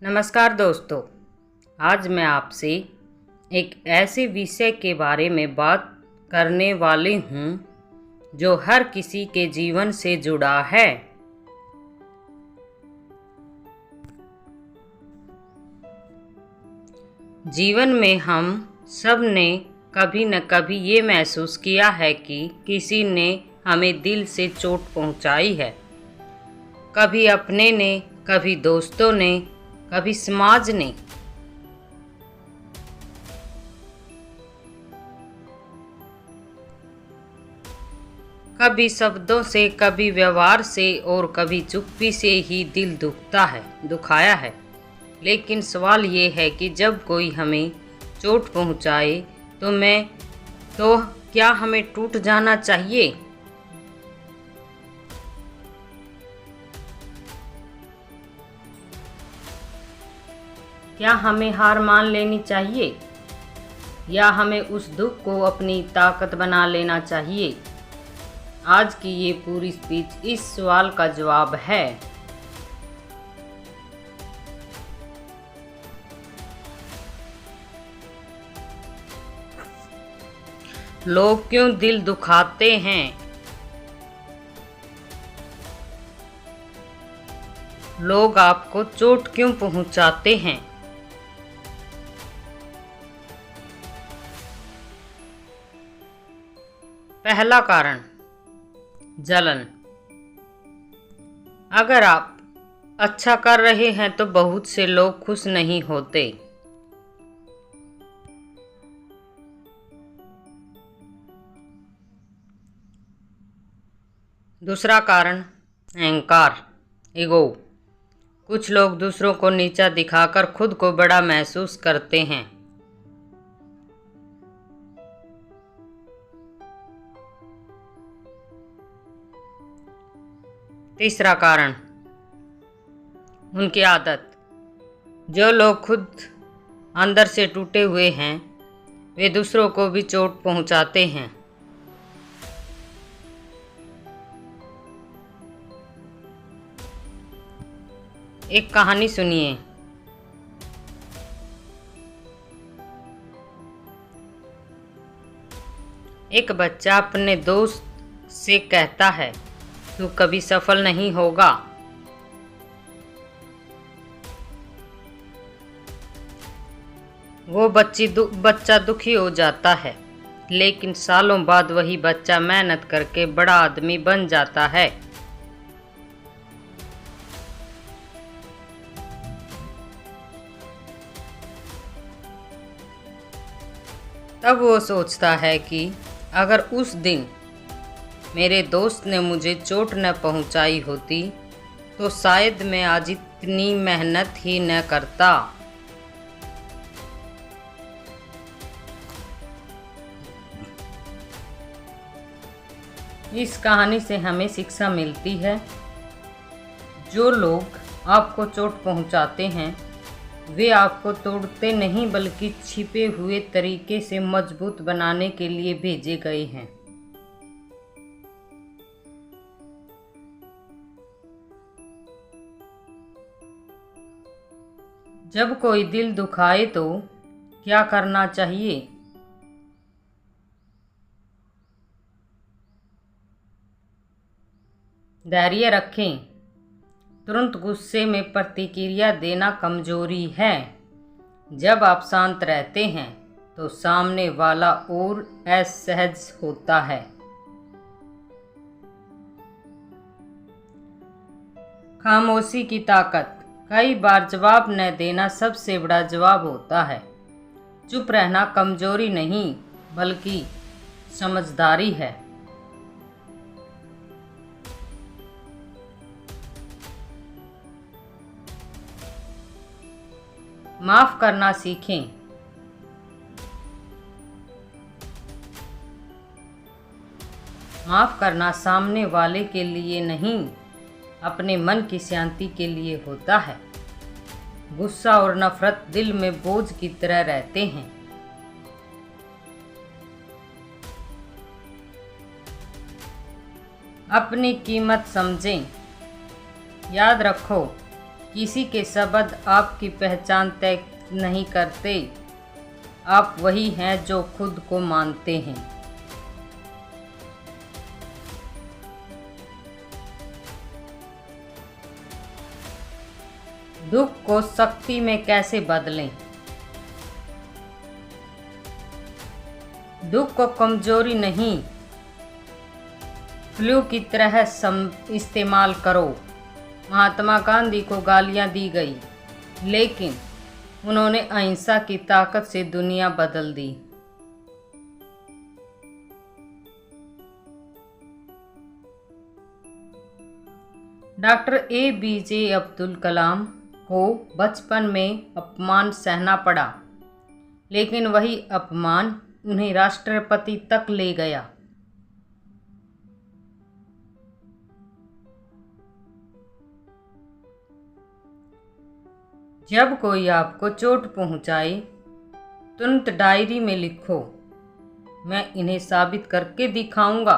नमस्कार दोस्तों। आज मैं आपसे एक ऐसे विषय के बारे में बात करने वाली हूँ जो हर किसी के जीवन से जुड़ा है। जीवन में हम सब ने कभी न कभी ये महसूस किया है कि किसी ने हमें दिल से चोट पहुँचाई है। कभी अपने ने, कभी दोस्तों ने, कभी समाज ने। कभी शब्दों से, कभी व्यवहार से और कभी चुप्पी से ही दिल दुखाया है। लेकिन सवाल ये है कि जब कोई हमें चोट पहुंचाए तो क्या हमें टूट जाना चाहिए? क्या हमें हार मान लेनी चाहिए या हमें उस दुख को अपनी ताकत बना लेना चाहिए? आज की ये पूरी स्पीच इस सवाल का जवाब है। लोग क्यों दिल दुखाते हैं? लोग आपको चोट क्यों पहुंचाते हैं? पहला कारण, जलन। अगर आप अच्छा कर रहे हैं तो बहुत से लोग खुश नहीं होते। दूसरा कारण, अहंकार, ईगो। कुछ लोग दूसरों को नीचा दिखाकर खुद को बड़ा महसूस करते हैं। तीसरा कारण, उनकी आदत। जो लोग खुद अंदर से टूटे हुए हैं वे दूसरों को भी चोट पहुंचाते हैं। एक कहानी सुनिए। एक बच्चा अपने दोस्त से कहता है, तू कभी सफल नहीं होगा। वो बच्चा दुखी हो जाता है, लेकिन सालों बाद वही बच्चा मेहनत करके बड़ा आदमी बन जाता है। तब वो सोचता है कि अगर उस दिन मेरे दोस्त ने मुझे चोट न पहुंचाई होती तो शायद मैं आज इतनी मेहनत ही न करता। इस कहानी से हमें शिक्षा मिलती है, जो लोग आपको चोट पहुंचाते हैं वे आपको तोड़ते नहीं बल्कि छिपे हुए तरीके से मजबूत बनाने के लिए भेजे गए हैं। जब कोई दिल दुखाए तो क्या करना चाहिए? धैर्य रखें। तुरंत गुस्से में प्रतिक्रिया देना कमजोरी है। जब आप शांत रहते हैं तो सामने वाला और असहज होता है। खामोशी की ताकत। कई बार जवाब न देना सबसे बड़ा जवाब होता है। चुप रहना कमजोरी नहीं बल्कि समझदारी है। माफ करना सीखें। माफ करना सामने वाले के लिए नहीं, अपने मन की शांति के लिए होता है। गुस्सा और नफरत दिल में बोझ की तरह रहते हैं। अपनी कीमत समझें। याद रखो किसी के शब्द आपकी पहचान तय नहीं करते, आप वही हैं जो खुद को मानते हैं। दुख को शक्ति में कैसे बदलें? दुख को कमजोरी नहीं, फ्लू की तरह इस्तेमाल करो। महात्मा गांधी को गालियां दी गई, लेकिन उन्होंने अहिंसा की ताकत से दुनिया बदल दी। डॉक्टर ABJ अब्दुल कलाम को बचपन में अपमान सहना पड़ा, लेकिन वही अपमान उन्हें राष्ट्रपति तक ले गया। जब कोई आपको चोट पहुंचाए, तुरंत डायरी में लिखो, मैं इन्हें साबित करके दिखाऊंगा।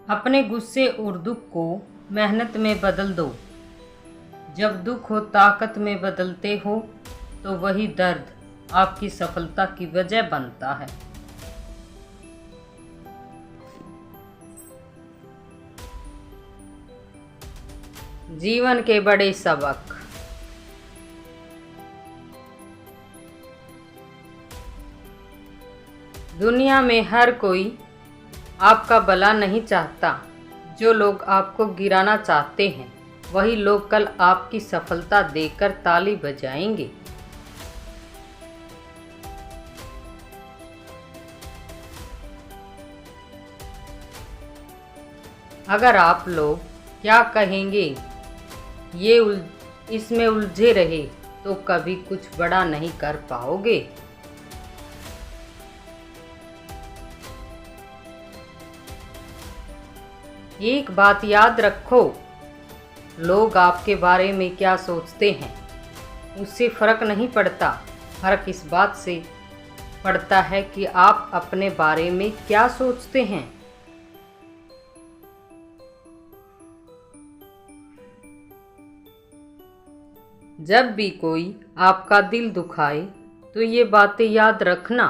अपने गुस्से और दुख को मेहनत में बदल दो। जब दुख को ताकत में बदलते हो, तो वही दर्द आपकी सफलता की वजह बनता है। जीवन के बड़े सबक। दुनिया में हर कोई आपका भला नहीं चाहता। जो लोग आपको गिराना चाहते हैं, वही लोग कल आपकी सफलता देखकर ताली बजाएंगे। अगर आप लोग क्या कहेंगे इसमें उलझे रहे, तो कभी कुछ बड़ा नहीं कर पाओगे। एक बात याद रखो, लोग आपके बारे में क्या सोचते हैं उससे फर्क नहीं पड़ता। फर्क इस बात से पड़ता है कि आप अपने बारे में क्या सोचते हैं। जब भी कोई आपका दिल दुखाए, तो ये बातें याद रखना।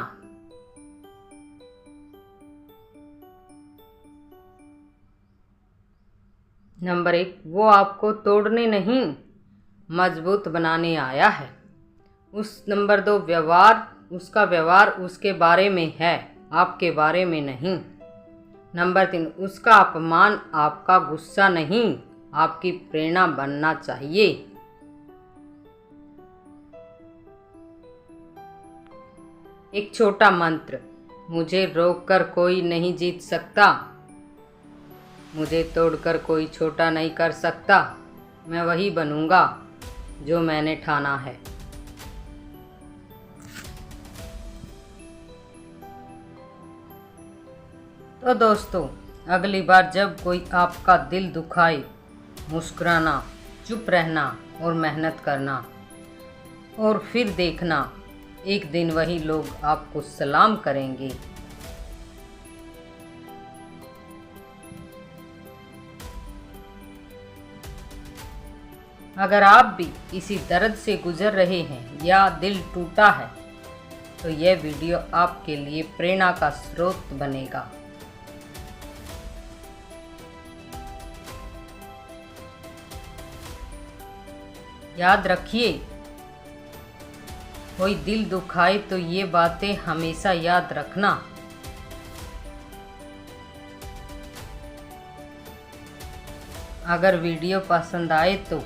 नंबर 1, वो आपको तोड़ने नहीं, मजबूत बनाने आया है। नंबर 2, उसका व्यवहार उसके बारे में है, आपके बारे में नहीं। नंबर 3, उसका अपमान आपका गुस्सा नहीं, आपकी प्रेरणा बनना चाहिए। एक छोटा मंत्र, मुझे रोककर कोई नहीं जीत सकता, मुझे तोड़कर कोई छोटा नहीं कर सकता, मैं वही बनूंगा जो मैंने ठाना है। तो दोस्तों, अगली बार जब कोई आपका दिल दुखाए, मुस्कुराना, चुप रहना और मेहनत करना, और फिर देखना एक दिन वही लोग आपको सलाम करेंगे। अगर आप भी किसी दर्द से गुजर रहे हैं या दिल टूटा है, तो यह वीडियो आपके लिए प्रेरणा का स्रोत बनेगा। याद रखिए, कोई दिल दुखाए तो ये बातें हमेशा याद रखना। अगर वीडियो पसंद आए तो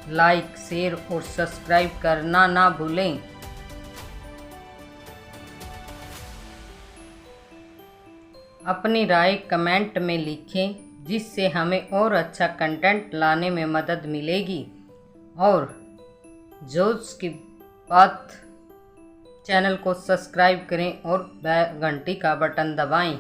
लाइक, शेयर और सब्सक्राइब करना ना भूलें। अपनी राय कमेंट में लिखें, जिससे हमें और अच्छा कंटेंट लाने में मदद मिलेगी। और जोश की बात, चैनल को सब्सक्राइब करें और घंटी का बटन दबाएं।